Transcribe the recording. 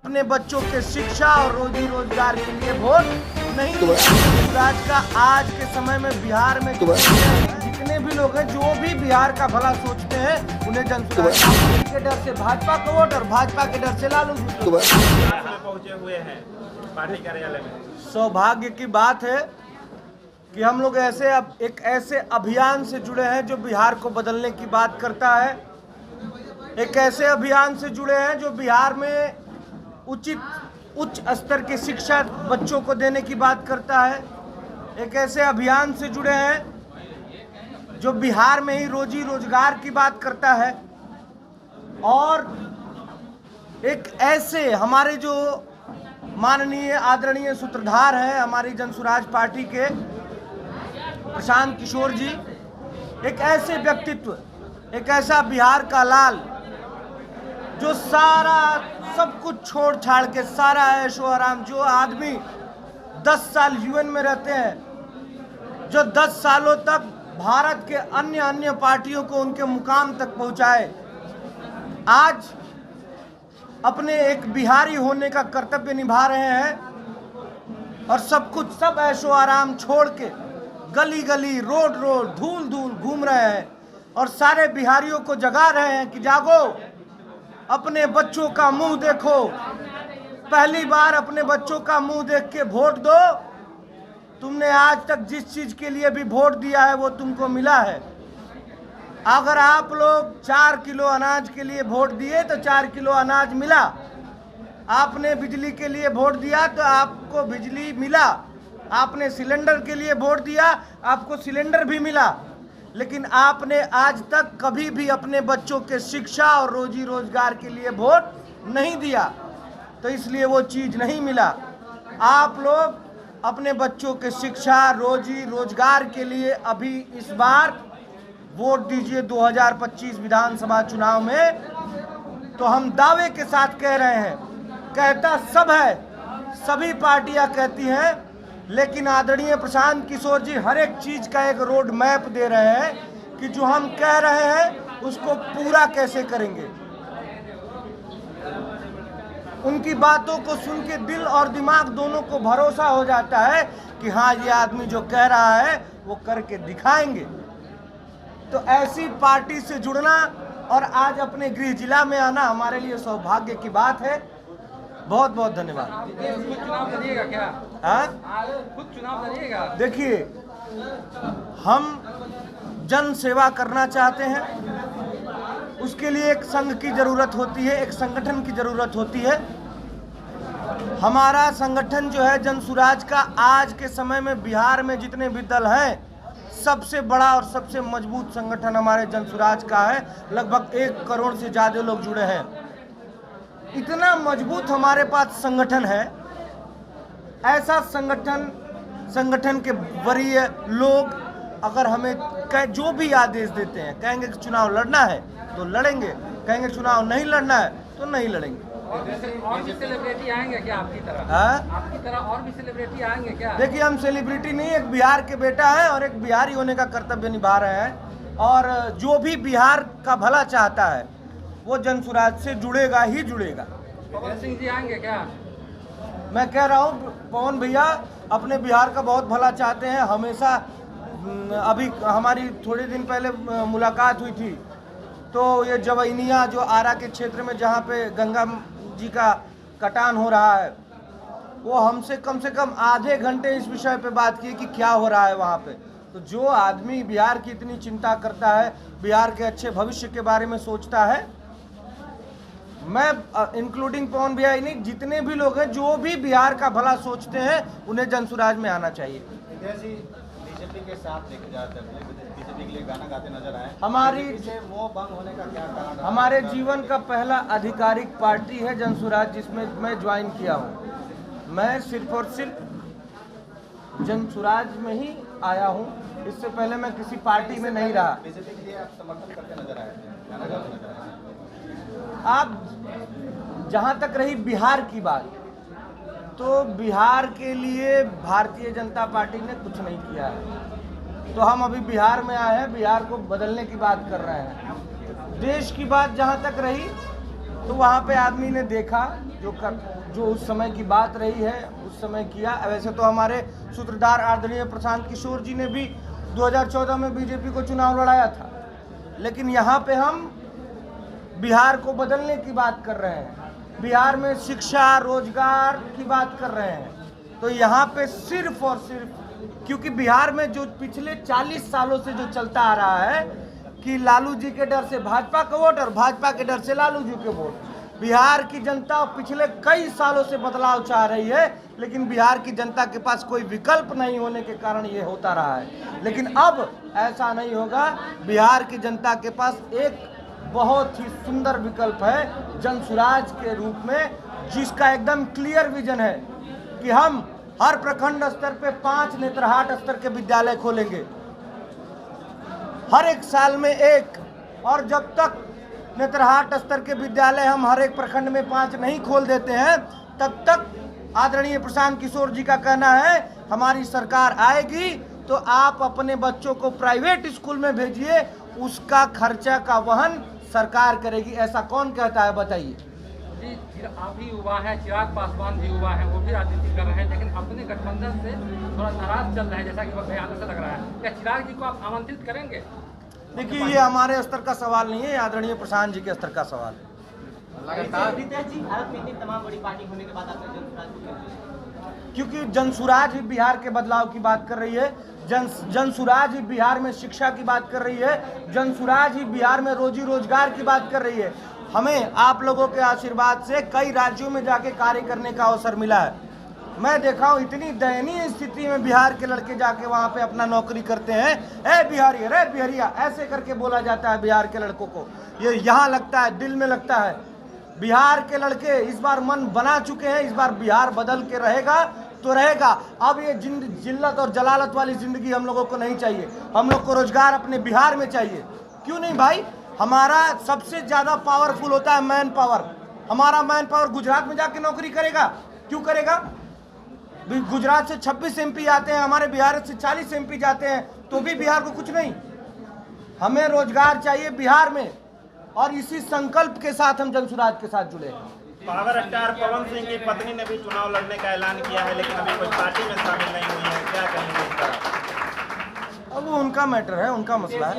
अपने बच्चों के शिक्षा और रोजी रोजगार के लिए वोट नहीं राज का आज के समय में बिहार में जितने भी लोग हैं जो भी बिहार का भला सोचते हैं उन्हें जनसुराज के डर से भाजपा को वोट और भाजपा के डर से लालू पहुंचे हुए हैं पार्टी कार्यालय में। सौभाग्य की बात है कि हम लोग एक ऐसे अभियान से जुड़े हैं जो बिहार को बदलने की बात करता है। एक ऐसे अभियान से जुड़े हैं जो बिहार में उच्च स्तर की शिक्षा बच्चों को देने की बात करता है। एक ऐसे अभियान से जुड़े हैं जो बिहार में ही रोजी रोजगार की बात करता है। और एक ऐसे हमारे जो माननीय आदरणीय सूत्रधार हैं हमारी जनसुराज पार्टी के प्रशांत किशोर जी, एक ऐसे व्यक्तित्व, एक ऐसा बिहार का लाल जो सारा सब कुछ छोड़ छाड़ के सारा ऐशो आराम, जो आदमी 10 साल यूएन में रहते हैं, जो 10 सालों तक भारत के अन्य पार्टियों को उनके मुकाम तक पहुंचाए, आज अपने एक बिहारी होने का कर्तव्य निभा रहे हैं और सब ऐशो आराम छोड़ के गली गली रोड धूल घूम रहे हैं और सारे बिहारियों को जगा रहे हैं कि जागो, अपने बच्चों का मुंह देखो, पहली बार अपने बच्चों का मुंह देख के वोट दो। तुमने आज तक जिस चीज के लिए भी वोट दिया है वो तुमको मिला है। अगर आप लोग 4 किलो अनाज के लिए वोट दिए तो 4 किलो अनाज मिला। आपने बिजली के लिए वोट दिया तो आपको बिजली मिला। आपने सिलेंडर के लिए वोट दिया, आपको सिलेंडर भी मिला। लेकिन आपने आज तक कभी भी अपने बच्चों के शिक्षा और रोजी रोजगार के लिए वोट नहीं दिया, तो इसलिए वो चीज़ नहीं मिला। आप लोग अपने बच्चों के शिक्षा रोजी रोजगार के लिए अभी इस बार वोट दीजिए 2025 विधानसभा चुनाव में। तो हम दावे के साथ कह रहे हैं, कहता सब है, सभी पार्टियां कहती हैं, लेकिन आदरणीय प्रशांत किशोर जी हर एक चीज का एक रोड मैप दे रहे हैं कि जो हम कह रहे हैं उसको पूरा कैसे करेंगे। उनकी बातों को सुन के दिल और दिमाग दोनों को भरोसा हो जाता है कि हाँ, ये आदमी जो कह रहा है वो करके दिखाएंगे। तो ऐसी पार्टी से जुड़ना और आज अपने गृह जिला में आना हमारे लिए सौभाग्य की बात है। बहुत बहुत धन्यवाद। खुद चुनाव लड़िएगा क्या? खुद चुनाव लड़िएगा? देखिए, हम जन सेवा करना चाहते हैं, उसके लिए एक संघ की जरूरत होती है, एक संगठन की जरूरत होती है। हमारा संगठन जो है जनसुराज का आज के समय में बिहार में जितने भी दल हैं, सबसे बड़ा और सबसे मजबूत संगठन हमारे जनसुराज का है। लगभग 1 करोड़ से ज़्यादा लोग जुड़े हैं। इतना मजबूत हमारे पास संगठन है। ऐसा संगठन के वरीय लोग अगर हमें जो भी आदेश देते हैं, कहेंगे कि चुनाव लड़ना है तो लड़ेंगे, कहेंगे चुनाव नहीं लड़ना है तो नहीं लड़ेंगे। और भी सेलिब्रिटी आएंगे क्या आपकी तरह? आपकी तरह और भी सेलिब्रिटी आएंगे क्या? देखिए, हम सेलिब्रिटी नहीं, एक बिहार के बेटा है और एक बिहारी होने का कर्तव्य निभा रहे हैं। और जो भी बिहार का भला चाहता है वो जनसुराज से जुड़ेगा ही जुड़ेगा। पवन सिंह जी आएंगे क्या? मैं कह रहा हूँ, पवन भैया अपने बिहार का बहुत भला चाहते हैं। हमेशा अभी हमारी थोड़े दिन पहले मुलाकात हुई थी, तो ये जवैनिया जो आरा के क्षेत्र में जहाँ पे गंगा जी का कटान हो रहा है, वो हमसे कम से कम आधे घंटे इस विषय पे बात की कि क्या हो रहा है वहाँ पे। तो जो आदमी बिहार की इतनी चिंता करता है, बिहार के अच्छे भविष्य के बारे में सोचता है, मैं इंक्लूडिंग पवन भैया ही नहीं, जितने भी लोग हैं जो भी बिहार का भला सोचते हैं उन्हें जनसुराज में आना चाहिए। बीजेपी के साथ लेके जाते हैं, बीजेपी के लिए गाना गाते नजर आए। हमारी मोह भंग होने का क्या कारण? हमारे जीवन का पहला आधिकारिक पार्टी है जनसुराज, जिसमें मैं ज्वाइन किया हूँ। मैं सिर्फ और सिर्फ जनसुराज में ही आया हूँ। इससे पहले मैं किसी पार्टी में नहीं रहा। बीजेपी के लिए आप समर्थन करते नजर आए थे, गाना गाते नजर आए। आप जहाँ तक रही बिहार की बात, तो बिहार के लिए भारतीय जनता पार्टी ने कुछ नहीं किया है। तो हम अभी बिहार में आए हैं, बिहार को बदलने की बात कर रहे हैं। देश की बात जहाँ तक रही, तो वहाँ पे आदमी ने देखा जो उस समय की बात रही है उस समय किया। वैसे तो हमारे सूत्रधार आदरणीय प्रशांत किशोर जी ने भी 2014 में बीजेपी को चुनाव लड़ाया था, लेकिन यहाँ पे हम बिहार को बदलने की बात कर रहे हैं, बिहार में शिक्षा रोजगार की बात कर रहे हैं। तो यहाँ पे सिर्फ और सिर्फ क्योंकि बिहार में जो पिछले 40 सालों से जो चलता आ रहा है कि लालू जी के डर से भाजपा का वोट और भाजपा के डर से लालू जी के वोट, बिहार की जनता पिछले कई सालों से बदलाव चाह रही है, लेकिन बिहार की जनता के पास कोई विकल्प नहीं होने के कारण ये होता रहा है। लेकिन अब ऐसा नहीं होगा, बिहार की जनता के पास एक बहुत ही सुंदर विकल्प है जनसुराज के रूप में, जिसका एकदम क्लियर विजन है कि हम हर प्रखंड स्तर पे 5 नेत्रहाट स्तर के विद्यालय खोलेंगे, हर एक साल में एक। और जब तक नेत्रहाट स्तर के विद्यालय हम हर एक प्रखंड में 5 नहीं खोल देते हैं, तब तक आदरणीय प्रशांत किशोर जी का कहना है हमारी सरकार आएगी तो आप अपने बच्चों को प्राइवेट स्कूल में भेजिए, उसका खर्चा का वहन सरकार करेगी। ऐसा कौन कहता है बताइए? जी, आप भी युवा हैं, चिराग पासवान भी युवा हैं, वो भी राजनीति कर रहे हैं, लेकिन अपने गठबंधन से थोड़ा नाराज चल रहे हैं, जैसा कि बयान से लग रहा है। क्या चिराग जी को आप आमंत्रित करेंगे? देखिए, ये हमारे स्तर का सवाल नहीं है, आदरणीय प्रशांत जी के स्तर का सवाल है। तमाम बड़ी पार्टी होने के बाद आपने जनसुराज को, क्योंकि जनसुराज ही बिहार के बदलाव की बात कर रही है, जनसुराज ही बिहार में शिक्षा की बात कर रही है, जनसुराज ही बिहार में रोजी रोजगार की बात कर रही है। हमें आप लोगों के आशीर्वाद से कई राज्यों में जाके कार्य करने का अवसर मिला है। मैं देखा हूँ इतनी दयनीय स्थिति में बिहार के लड़के जाके वहाँ पे अपना नौकरी करते हैं। ए बिहारी, रे बिहारिया, ऐसे करके बोला जाता है बिहार के लड़कों को। ये यहाँ लगता है, दिल में लगता है। बिहार के लड़के इस बार मन बना चुके हैं, इस बार बिहार बदल के रहेगा तो रहेगा। अब ये जिल्लत और जलालत वाली जिंदगी हम लोगों को नहीं चाहिए। हम लोग को रोजगार अपने बिहार में चाहिए। क्यों नहीं भाई? हमारा सबसे ज्यादा पावरफुल होता है मैन पावर। हमारा मैन पावर गुजरात में जाके नौकरी करेगा? क्यों करेगा? गुजरात से 26 MP आते हैं, हमारे बिहार से 40 MP जाते हैं, तो भी बिहार को कुछ नहीं। हमें रोजगार चाहिए बिहार में, और इसी संकल्प के साथ हम जनसुराज के साथ जुड़े हैं। पावर स्टार पवन सिंह की पत्नी ने भी चुनाव लड़ने का ऐलान किया है, लेकिन अभी कोई पार्टी में शामिल नहीं हुई है, क्या कहेंगे इस पर? अब वो उनका मैटर है, उनका मसला है।